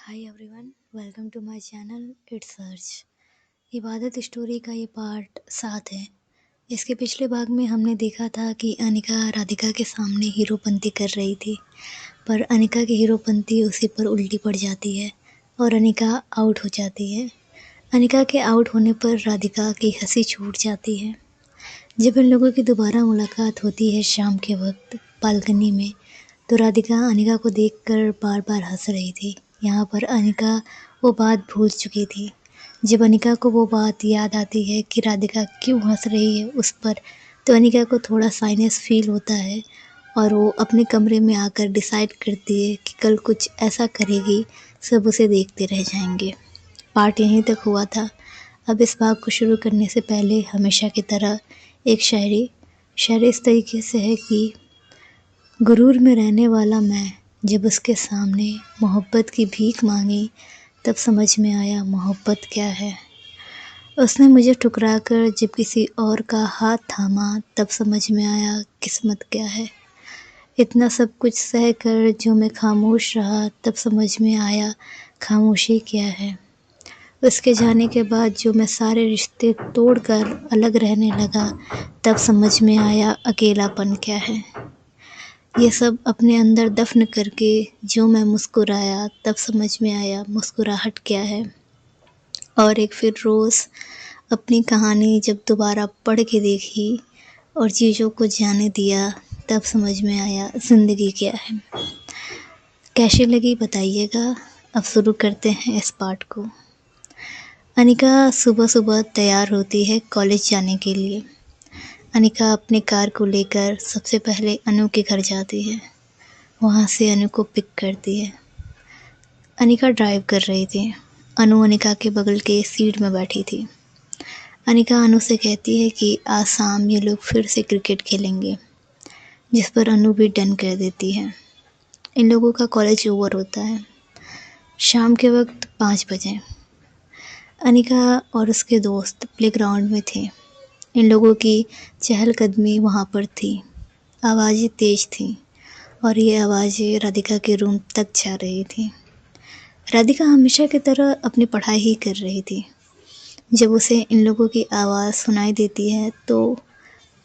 Hi everyone, welcome to my channel it's search. इबादत story का ये पार्ट 7 है। इसके पिछले भाग में हमने देखा था कि अनिका राधिका के सामने हीरोपंती कर रही थी, पर अनिका की हीरोपंती उसी पर उल्टी पड़ जाती है और अनिका आउट हो जाती है। अनिका के आउट होने पर राधिका की हंसी छूट जाती है। जब इन लोगों की दोबारा मुलाकात होती है शाम के वक्त बालकनी में, तो राधिका अनिका को देखकर बार बार हंस रही थी। यहाँ पर अनिका वो बात भूल चुकी थी। जब अनिका को वो बात याद आती है कि राधिका क्यों हंस रही है उस पर, तो अनिका को थोड़ा साइनेस फील होता है और वो अपने कमरे में आकर डिसाइड करती है कि कल कुछ ऐसा करेगी, सब उसे देखते रह जाएंगे। पार्ट यहीं तक हुआ था। अब इस भाग को शुरू करने से पहले हमेशा की तरह एक शायरी इस तरीके से है कि गुरूर में रहने वाला मैं, जब उसके सामने मोहब्बत की भीख मांगी, तब समझ में आया मोहब्बत क्या है। उसने मुझे ठुकराकर जब किसी और का हाथ थामा, तब समझ में आया किस्मत क्या है। इतना सब कुछ सह कर जो मैं खामोश रहा, तब समझ में आया खामोशी क्या है। उसके जाने के बाद जो मैं सारे रिश्ते तोड़कर अलग रहने लगा, तब समझ में आया अकेलापन क्या है। ये सब अपने अंदर दफ़न करके जो मैं मुस्कुराया, तब समझ में आया मुस्कुराहट क्या है। और एक फिर रोज़ अपनी कहानी जब दोबारा पढ़ के देखी और चीज़ों को जाने दिया, तब समझ में आया ज़िंदगी क्या है। कैसी लगी बताइएगा। अब शुरू करते हैं इस पार्ट को। अनिका सुबह सुबह तैयार होती है कॉलेज जाने के लिए। अनिका अपनी कार को लेकर सबसे पहले अनु के घर जाती है। वहाँ से अनु को पिक करती है। अनिका ड्राइव कर रही थी। अनु अनिका के बगल के सीट में बैठी थी। अनिका अनु से कहती है कि आज शाम ये लोग फिर से क्रिकेट खेलेंगे, जिस पर अनु भी डन कर देती है। इन लोगों का कॉलेज ओवर होता है शाम के वक्त 5 बजे। अनिका और उसके दोस्त प्लेग्राउंड में थे। इन लोगों की चहलकदमी वहाँ पर थी। आवाज़ें तेज़ थीं और ये आवाज़ें राधिका के रूम तक जा रही थी। राधिका हमेशा की तरह अपनी पढ़ाई ही कर रही थी। जब उसे इन लोगों की आवाज़ सुनाई देती है तो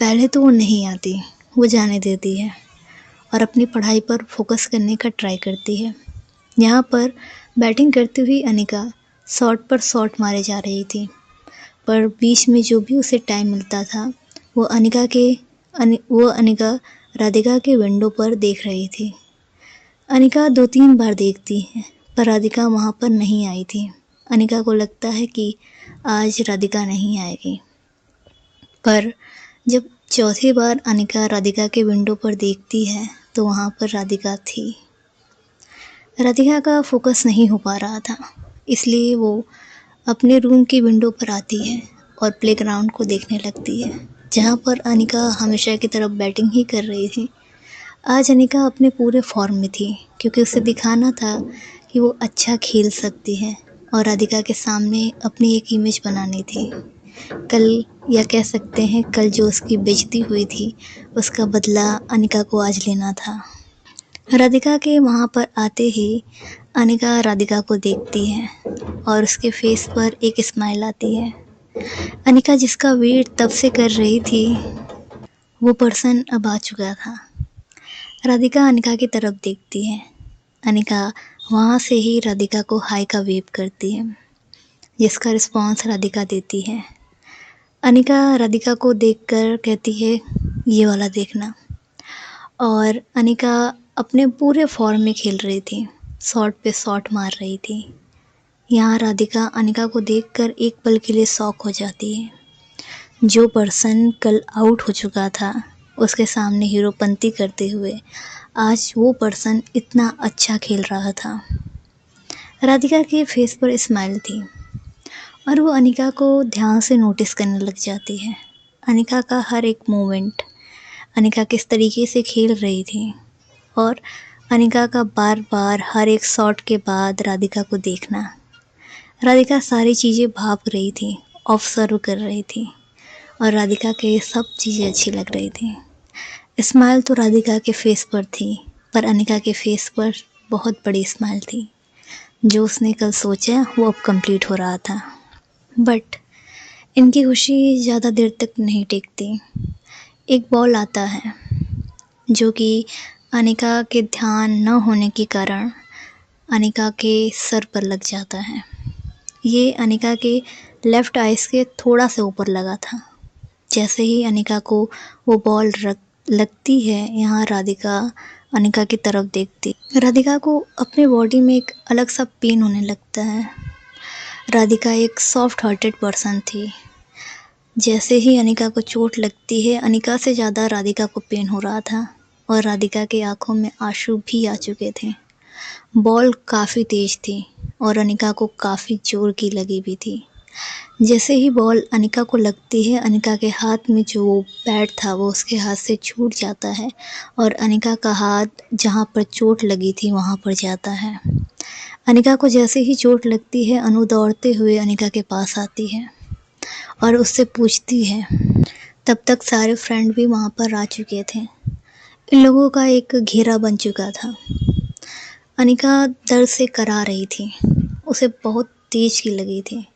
पहले तो वो नहीं आती, वो जाने देती है और अपनी पढ़ाई पर फोकस करने का ट्राई करती है। यहाँ पर बैटिंग करती हुई अनिका शॉट पर शॉट मारे जा रही थी, पर बीच में जो भी उसे टाइम मिलता था वो अनिका राधिका के विंडो पर देख रही थी। अनिका 2-3 बार देखती है, पर राधिका वहाँ पर नहीं आई थी। अनिका को लगता है कि आज राधिका नहीं आएगी, पर जब चौथी बार अनिका राधिका के विंडो पर देखती है तो वहाँ पर राधिका थी। राधिका का फोकस नहीं हो पा रहा था, इसलिए वो अपने रूम की विंडो पर आती है और प्लेग्राउंड को देखने लगती है, जहाँ पर अनिका हमेशा की तरफ बैटिंग ही कर रही थी। आज अनिका अपने पूरे फॉर्म में थी, क्योंकि उसे दिखाना था कि वो अच्छा खेल सकती है और राधिका के सामने अपनी एक इमेज बनानी थी। कल, या कह सकते हैं कल जो उसकी बेइज्जती हुई थी, उसका बदला अनिका को आज लेना था। राधिका के वहाँ पर आते ही अनिका राधिका को देखती है और उसके फेस पर एक स्माइल आती है। अनिका जिसका वेट तब से कर रही थी, वो पर्सन अब आ चुका था। राधिका अनिका की तरफ देखती है। अनिका वहाँ से ही राधिका को हाय का वेव करती है, जिसका रिस्पॉन्स राधिका देती है। अनिका राधिका को देखकर कहती है, ये वाला देखना। और अनिका अपने पूरे फॉर्म में खेल रही थी, शॉट पे शॉट मार रही थी। यहाँ राधिका अनिका को देखकर एक पल के लिए शॉक हो जाती है। जो पर्सन कल आउट हो चुका था, उसके सामने हीरोपंती करते हुए आज वो पर्सन इतना अच्छा खेल रहा था। राधिका के फेस पर स्माइल थी और वो अनिका को ध्यान से नोटिस करने लग जाती है। अनिका का हर एक मोमेंट, अनिका किस तरीके से खेल रही थी और अनिका का बार बार हर एक शॉट के बाद राधिका को देखना। राधिका सारी चीज़ें भाप रही थी, ऑब्जर्व कर रही थी और राधिका के ये सब चीज़ें अच्छी लग रही थी। स्माइल तो राधिका के फेस पर थी, पर अनिका के फेस पर बहुत बड़ी स्माइल थी। जो उसने कल सोचा वो अब कंप्लीट हो रहा था। बट इनकी खुशी ज़्यादा देर तक नहीं टिकती। एक बॉल आता है जो कि अनिका के ध्यान न होने के कारण अनिका के सर पर लग जाता है। ये अनिका के लेफ़्ट आइज़ के थोड़ा से ऊपर लगा था। जैसे ही अनिका को वो बॉल लगती है, यहाँ राधिका अनिका की तरफ देखती। राधिका को अपने बॉडी में एक अलग सा पेन होने लगता है। राधिका एक सॉफ्ट हार्टेड पर्सन थी। जैसे ही अनिका को चोट लगती है, अनिका से ज़्यादा राधिका को पेन हो रहा था और राधिका की आंखों में आंसू भी आ चुके थे। बॉल काफ़ी तेज़ थी और अनिका को काफ़ी ज़ोर की लगी भी थी। जैसे ही बॉल अनिका को लगती है, अनिका के हाथ में जो बैट था वो उसके हाथ से छूट जाता है और अनिका का हाथ जहाँ पर चोट लगी थी वहाँ पर जाता है। अनिका को जैसे ही चोट लगती है, अनु दौड़ते हुए अनिका के पास आती है और उससे पूछती है। तब तक सारे फ्रेंड भी वहाँ पर आ चुके थे। इन लोगों का एक घेरा बन चुका था। अनिका दर्द से करा रही थी। उसे बहुत तेज की लगी थी।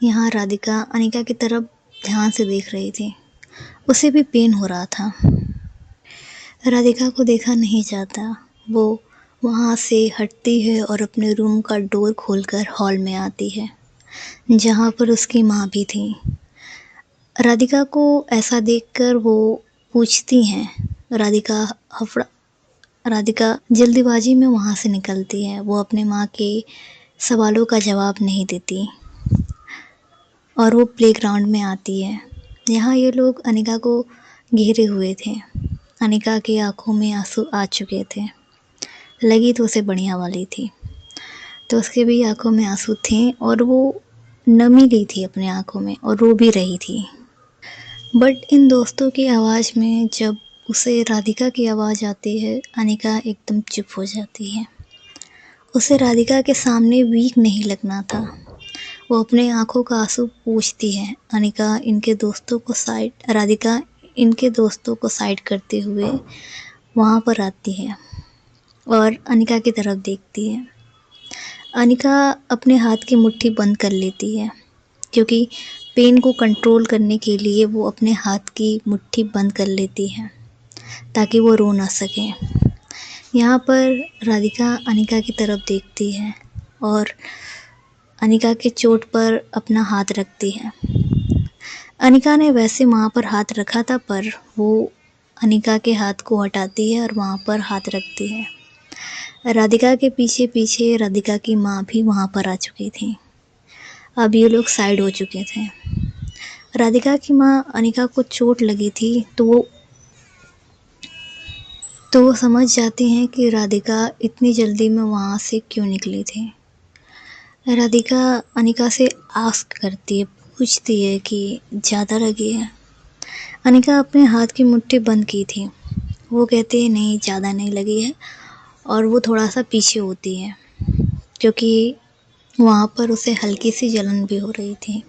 यहाँ राधिका अनिका की तरफ ध्यान से देख रही थी। उसे भी पेन हो रहा था। राधिका को देखा नहीं जाता। वो वहाँ से हटती है और अपने रूम का डोर खोलकर हॉल में आती है, जहाँ पर उसकी माँ भी थी। राधिका को ऐसा देखकर वो पूछती हैं। राधिका जल्दीबाजी में वहाँ से निकलती है। वो अपने माँ के सवालों का जवाब नहीं देती और वो प्लेग्राउंड में आती है। यहाँ ये लोग अनिका को घेरे हुए थे। अनिका की आंखों में आंसू आ चुके थे। लगी तो उसे बढ़िया वाली थी, तो उसके भी आंखों में आंसू थे और वो नमी ली थी अपने आंखों में और रो भी रही थी। बट इन दोस्तों की आवाज़ में जब उसे राधिका की आवाज़ आती है, अनिका एकदम चुप हो जाती है। उसे राधिका के सामने वीक नहीं लगना था। वो अपने आंखों का आंसू पोंछती है। राधिका इनके दोस्तों को साइड करते हुए वहाँ पर आती है और अनिका की तरफ देखती है। अनिका अपने हाथ की मुट्ठी बंद कर लेती है, क्योंकि पेन को कंट्रोल करने के लिए वो अपने हाथ की मुट्ठी बंद कर लेती है ताकि वो रो ना सके। यहाँ पर राधिका अनिका की तरफ देखती है और अनिका के चोट पर अपना हाथ रखती है। अनिका ने वैसे वहाँ पर हाथ रखा था, पर वो अनिका के हाथ को हटाती है और वहाँ पर हाथ रखती है। राधिका के पीछे पीछे राधिका की माँ भी वहाँ पर आ चुकी थी। अब ये लोग साइड हो चुके थे। राधिका की माँ अनिका को चोट लगी थी तो वो समझ जाती हैं कि राधिका इतनी जल्दी में वहाँ से क्यों निकली थी। राधिका अनिका से आस्क करती है, पूछती है कि ज़्यादा लगी है। अनिका अपने हाथ की मुट्ठी बंद की थी। वो कहती है नहीं, ज़्यादा नहीं लगी है, और वो थोड़ा सा पीछे होती है क्योंकि वहाँ पर उसे हल्की सी जलन भी हो रही थी।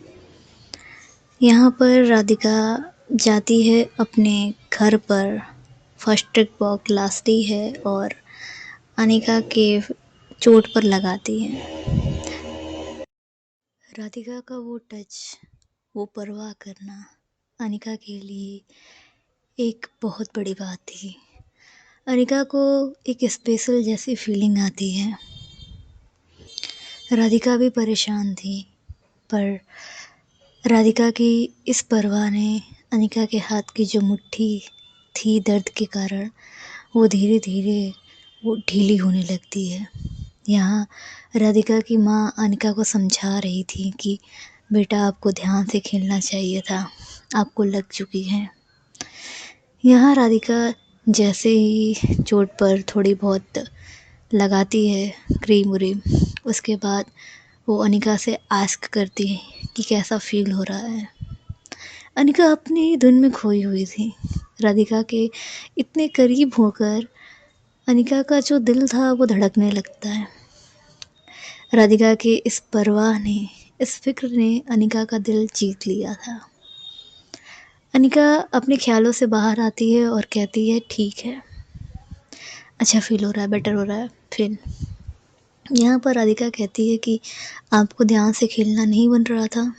यहाँ पर राधिका जाती है अपने घर पर। फर्स्ट एड बॉक्स लाती है और अनिका के चोट पर लगाती है। राधिका का वो टच, वो परवाह करना अनिका के लिए एक बहुत बड़ी बात थी। अनिका को एक स्पेशल जैसी फीलिंग आती है। राधिका भी परेशान थी, पर राधिका की इस परवाह ने अनिका के हाथ की जो मुट्ठी थी दर्द के कारण, वो धीरे धीरे वो ढीली होने लगती है। यहाँ राधिका की माँ अनिका को समझा रही थी कि बेटा, आपको ध्यान से खेलना चाहिए था, आपको लग चुकी है। यहाँ राधिका जैसे ही चोट पर थोड़ी बहुत लगाती है क्रीम व्रीम, उसके बाद वो अनिका से आस्क करती है कि कैसा फील हो रहा है। अनिका अपनी धुन में खोई हुई थी। राधिका के इतने करीब होकर अनिका का जो दिल था वो धड़कने लगता है। राधिका की इस परवाह ने, इस फिक्र ने अनिका का दिल जीत लिया था। अनिका अपने ख्यालों से बाहर आती है और कहती है ठीक है, अच्छा फील हो रहा है, बेटर हो रहा है फील। यहाँ पर राधिका कहती है कि आपको ध्यान से खेलना नहीं बन रहा था,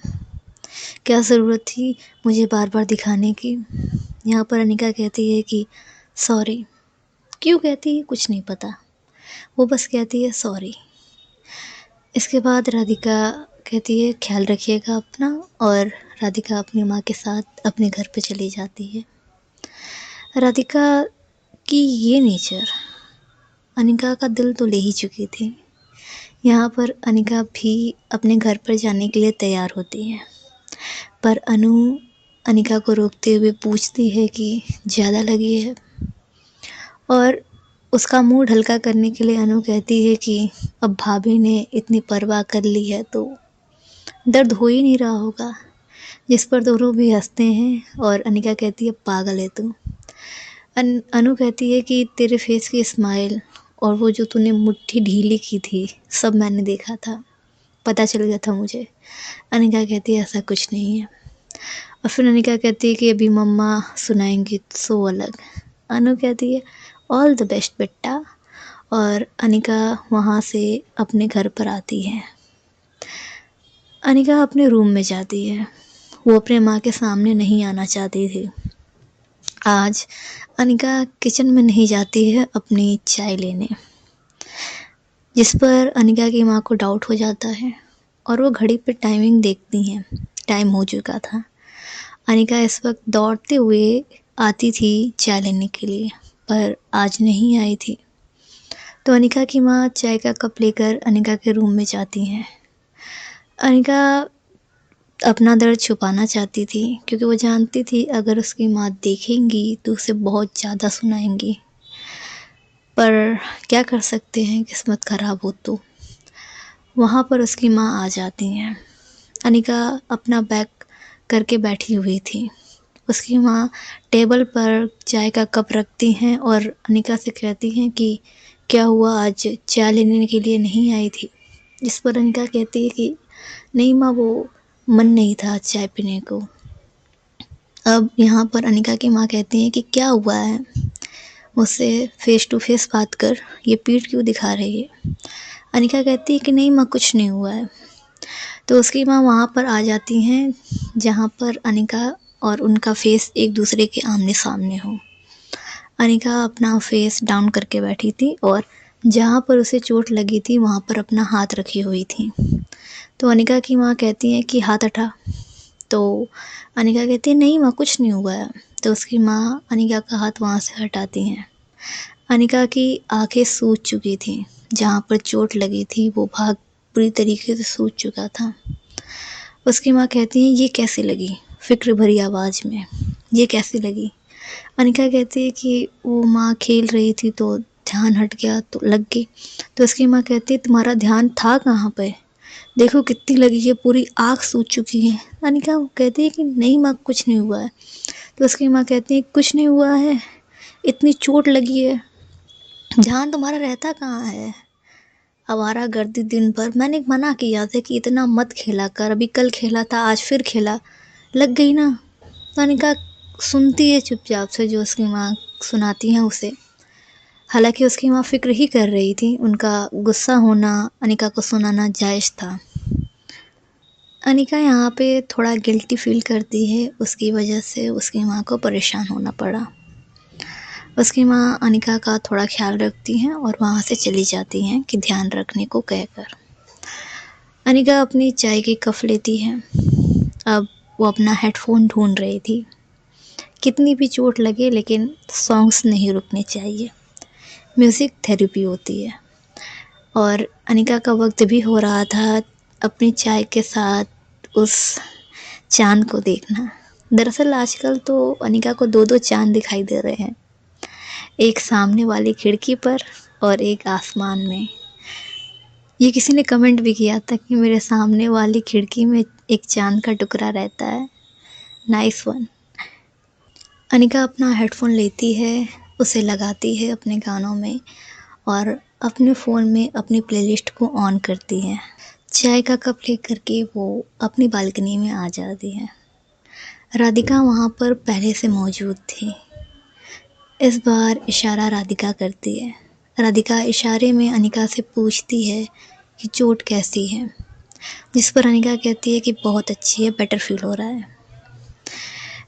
क्या ज़रूरत थी मुझे बार बार दिखाने की। यहाँ पर अनिका कहती है कि सॉरी। क्यों कहती है कुछ नहीं पता, वो बस कहती है सॉरी। इसके बाद राधिका कहती है ख्याल रखिएगा अपना, और राधिका अपनी माँ के साथ अपने घर पे चली जाती है। राधिका की ये नेचर अनिका का दिल तो ले ही चुकी थी। यहाँ पर अनिका भी अपने घर पर जाने के लिए तैयार होती है, पर अनु अनिका को रोकते हुए पूछती है कि ज़्यादा लगी है, और उसका मूड हल्का करने के लिए अनु कहती है कि अब भाभी ने इतनी परवाह कर ली है तो दर्द हो ही नहीं रहा होगा, जिस पर दोनों भी हंसते हैं। और अनिका कहती है पागल है तू। अनु कहती है कि तेरे फेस की स्माइल और वो जो तूने मुट्ठी ढीली की थी सब मैंने देखा था, पता चल गया था मुझे। अनिका कहती है ऐसा कुछ नहीं है। और फिर अनिका कहती है कि अभी मम्मा सुनाएंगी सो अलग। अनु कहती है ऑल द बेस्ट बेटा, और अनिका वहाँ से अपने घर पर आती है। अनिका अपने रूम में जाती है, वो अपने माँ के सामने नहीं आना चाहती थी। आज अनिका किचन में नहीं जाती है अपनी चाय लेने, जिस पर अनिका की माँ को डाउट हो जाता है और वो घड़ी पे टाइमिंग देखती हैं, टाइम हो चुका था। अनिका इस वक्त दौड़ते हुए आती थी चाय लेने के लिए, पर आज नहीं आई थी। तो अनिका की माँ चाय का कप लेकर अनिका के रूम में जाती हैं। अनिका अपना दर्द छुपाना चाहती थी, क्योंकि वो जानती थी अगर उसकी माँ देखेंगी तो उसे बहुत ज़्यादा सुनाएंगी, पर क्या कर सकते हैं, किस्मत ख़राब हो तो। वहाँ पर उसकी माँ आ जाती हैं। अनिका अपना बैग करके बैठी हुई थी। उसकी माँ टेबल पर चाय का कप रखती हैं और अनिका से कहती हैं कि क्या हुआ, आज चाय लेने के लिए नहीं आई थी। जिस पर अनिका कहती है कि नहीं माँ, वो मन नहीं था चाय पीने को। अब यहाँ पर अनिका की माँ कहती हैं कि क्या हुआ है, मुझसे फेस टू फेस बात कर, ये पीठ क्यों दिखा रही है। अनिका कहती है कि नहीं माँ, कुछ नहीं हुआ है। तो उसकी माँ वहाँ पर आ जाती हैं जहाँ पर अनिका और उनका फेस एक दूसरे के आमने सामने हो। अनिका अपना फेस डाउन करके बैठी थी और जहाँ पर उसे चोट लगी थी वहाँ पर अपना हाथ रखी हुई थी। तो अनिका की माँ कहती हैं कि हाथ हटा। तो अनिका कहती है नहीं माँ, कुछ नहीं हुआ है। तो उसकी माँ अनिका का हाथ वहाँ से हटाती हैं। अनिका की आंखें सूज चुकी थी, जहाँ पर चोट लगी थी वो भाग पूरी तरीके से सूज चुका था। उसकी माँ कहती है ये कैसे लगी, फिक्र भरी आवाज़ में, ये कैसे लगी। अनिका कहती है कि वो माँ खेल रही थी तो ध्यान हट गया तो लग गई। तो उसकी माँ कहती है तुम्हारा ध्यान था कहाँ पे, देखो कितनी लगी है, पूरी आँख सूज चुकी है। अनिका कहती है कि नहीं माँ, कुछ नहीं हुआ है। तो उसकी माँ कहती है कुछ नहीं हुआ है, इतनी चोट लगी है, ध्यान तुम्हारा रहता कहाँ है, आवारागर्दी दिन भर। मैंने मना किया था कि इतना मत खेला कर, अभी कल खेला था आज फिर खेला, लग गई ना। तो अनिका सुनती है चुपचाप से जो उसकी माँ सुनाती हैं उसे। हालांकि उसकी माँ फिक्र ही कर रही थी, उनका गुस्सा होना अनिका को सुनाना जायज़ था। अनिका यहाँ पे थोड़ा गिल्टी फील करती है, उसकी वजह से उसकी माँ को परेशान होना पड़ा। उसकी माँ अनिका का थोड़ा ख्याल रखती हैं और वहाँ से चली जाती हैं कि ध्यान रखने को कहकर। अनिका अपनी चाय की कप लेती है। अब वो अपना हेडफोन ढूंढ रही थी। कितनी भी चोट लगे लेकिन सॉन्ग्स नहीं रुकने चाहिए, म्यूज़िक थेरेपी होती है। और अनिका का वक्त भी हो रहा था अपनी चाय के साथ उस चाँद को देखना। दरअसल आजकल तो अनिका को दो दो चाँद दिखाई दे रहे हैं, एक सामने वाली खिड़की पर और एक आसमान में। ये किसी ने कमेंट भी किया था कि मेरे सामने वाली खिड़की में एक चाँद का टुकड़ा रहता है, नाइस वन। अनिका अपना हेडफोन लेती है, उसे लगाती है अपने गानों में और अपने फ़ोन में अपनी प्लेलिस्ट को ऑन करती है। चाय का कप लेकर के वो अपनी बालकनी में आ जाती है। राधिका वहाँ पर पहले से मौजूद थी। इस बार इशारा राधिका करती है, राधिका इशारे में अनिका से पूछती है कि चोट कैसी है, जिस पर अनिका कहती है कि बहुत अच्छी है, बेटर फील हो रहा है।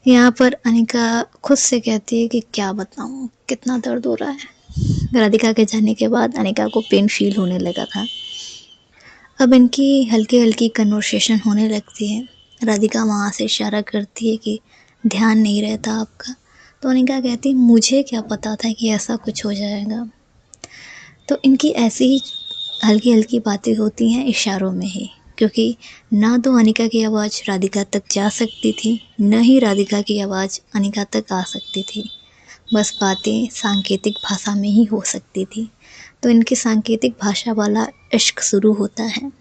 यहाँ पर अनिका खुद से कहती है कि क्या बताऊँ कितना दर्द हो रहा है। राधिका के जाने के बाद अनिका को पेन फील होने लगा था। अब इनकी हल्की हल्की कन्वर्सेशन होने लगती है। राधिका वहाँ से इशारा करती है कि ध्यान नहीं रहता आपका, तो अनिका कहती मुझे क्या पता था कि ऐसा कुछ हो जाएगा। तो इनकी ऐसी ही हल्की हल्की बातें होती हैं इशारों में ही, क्योंकि ना तो अनिका की आवाज़ राधिका तक जा सकती थी, न ही राधिका की आवाज़ अनिका तक आ सकती थी। बस बातें सांकेतिक भाषा में ही हो सकती थी। तो इनकी सांकेतिक भाषा वाला इश्क शुरू होता है।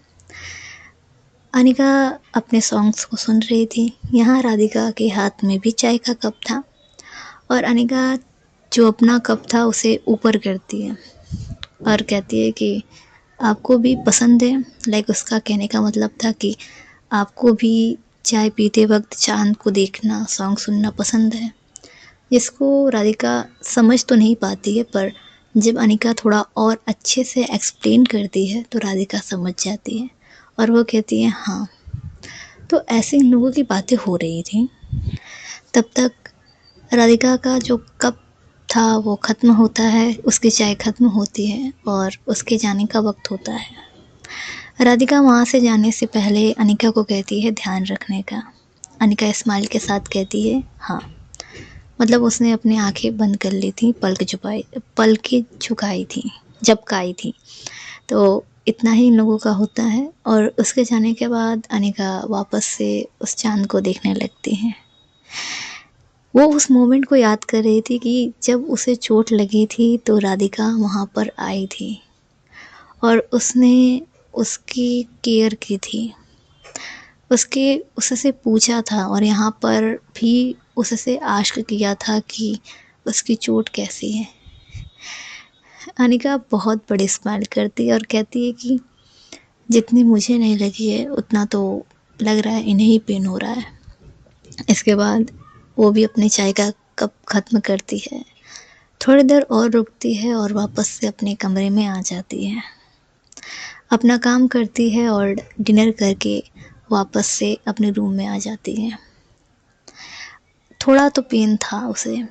अनिका अपने सॉन्ग्स को सुन रही थी। यहाँ राधिका के हाथ में भी चाय का कप था और अनिका जो अपना कप था उसे ऊपर करती है और कहती है कि आपको भी पसंद है। लाइक उसका कहने का मतलब था कि आपको भी चाय पीते वक्त चांद को देखना, सॉन्ग सुनना पसंद है। जिसको राधिका समझ तो नहीं पाती है, पर जब अनिका थोड़ा और अच्छे से एक्सप्लेन करती है तो राधिका समझ जाती है और वो कहती है हाँ। तो ऐसे इन लोगों की बातें हो रही थी। तब तक राधिका का जो कप था वो ख़त्म होता है, उसकी चाय ख़त्म होती है और उसके जाने का वक्त होता है। राधिका वहाँ से जाने से पहले अनिका को कहती है ध्यान रखने का। अनिका स्माइल के साथ कहती है हाँ। मतलब उसने अपनी आंखें बंद कर ली थी, पलकें झुकाई थी, झपकाई थी। तो इतना ही इन लोगों का होता है और उसके जाने के बाद अनिका वापस से उस चाँद को देखने लगती हैं। वो उस मोमेंट को याद कर रही थी कि जब उसे चोट लगी थी तो राधिका वहाँ पर आई थी और उसने उसकी केयर की थी, उससे पूछा था और यहाँ पर भी उससे आश्क किया था कि उसकी चोट कैसी है। अनिका बहुत बड़ी स्माइल करती है और कहती है कि जितनी मुझे नहीं लगी है उतना तो लग रहा है इन्हें ही पेन हो रहा है। इसके बाद वो भी अपनी चाय का कप ख़त्म करती है, थोड़ी देर और रुकती है और वापस से अपने कमरे में आ जाती है, अपना काम करती है और डिनर करके वापस से अपने रूम में आ जाती है। थोड़ा तो पेन था उसे,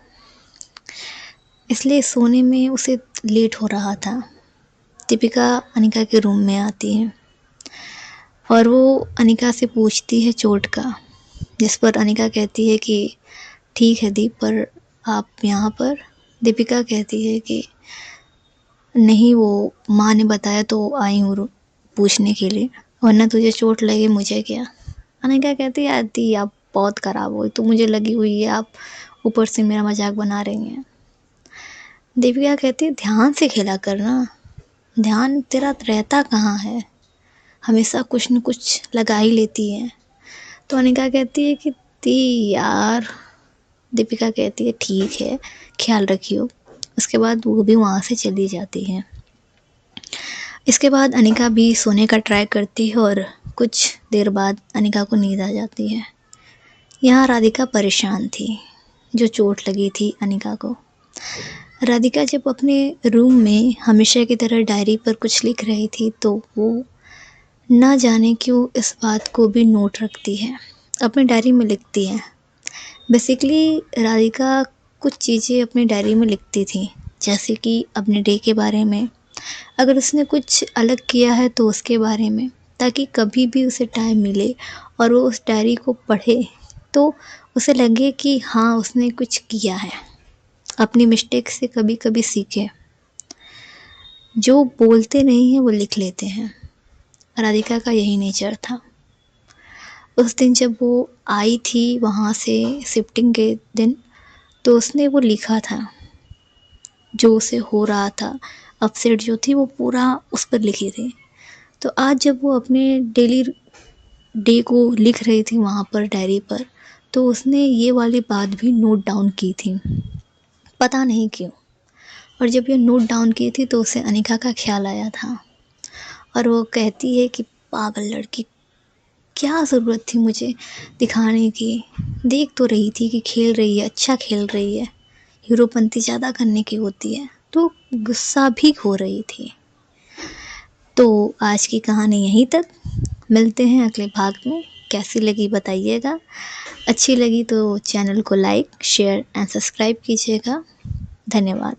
इसलिए सोने में उसे लेट हो रहा था। दीपिका अनिका के रूम में आती है और वो अनिका से पूछती है चोट का, जिस पर अनिका कहती है कि ठीक है दीप, पर आप यहाँ पर। दीपिका कहती है कि नहीं, वो माँ ने बताया तो आई हूँ पूछने के लिए, वरना तुझे चोट लगे मुझे क्या। अनिका कहती है आती आप बहुत ख़राब हो, तो मुझे लगी हुई है, आप ऊपर से मेरा मजाक बना रही हैं। दीपिका कहती है ध्यान से खेला करना, ध्यान तेरा रहता कहाँ है, हमेशा कुछ न कुछ लगा ही लेती है। तो अनिका कहती है कि दी यार। दीपिका कहती है ठीक है, ख्याल रखियो। उसके बाद वो भी वहाँ से चली जाती है। इसके बाद अनिका भी सोने का ट्राई करती है और कुछ देर बाद अनिका को नींद आ जाती है। यहाँ राधिका परेशान थी, जो चोट लगी थी अनिका को। राधिका जब अपने रूम में हमेशा की तरह डायरी पर कुछ लिख रही थी तो वो ना जाने क्यों इस बात को भी नोट रखती है, अपनी डायरी में लिखती है। बेसिकली राधिका कुछ चीज़ें अपनी डायरी में लिखती थी, जैसे कि अपने डे के बारे में, अगर उसने कुछ अलग किया है तो उसके बारे में, ताकि कभी भी उसे टाइम मिले और वो उस डायरी को पढ़े तो उसे लगे कि हाँ उसने कुछ किया है, अपनी मिस्टेक से कभी कभी सीखे। जो बोलते नहीं हैं वो लिख लेते हैं। राधिका का यही नेचर था। उस दिन जब वो आई थी वहाँ से शिफ्टिंग के दिन, तो उसने वो लिखा था जो उसे हो रहा था, अपसेट जो थी वो पूरा उस पर लिखी थी। तो आज जब वो अपने डेली डे को लिख रही थी वहाँ पर डायरी पर, तो उसने ये वाली बात भी नोट डाउन की थी, पता नहीं क्यों। और जब ये नोट डाउन की थी तो उसे अनिका का ख्याल आया था और वो कहती है कि पागल लड़की, क्या ज़रूरत थी मुझे दिखाने की, देख तो रही थी कि खेल रही है, अच्छा खेल रही है, हीरोपंती ज़्यादा करने की होती है, तो गुस्सा भी खो रही थी। तो आज की कहानी यहीं तक, मिलते हैं अगले भाग में। कैसी लगी बताइएगा, अच्छी लगी तो चैनल को लाइक शेयर एंड सब्सक्राइब कीजिएगा। धन्यवाद।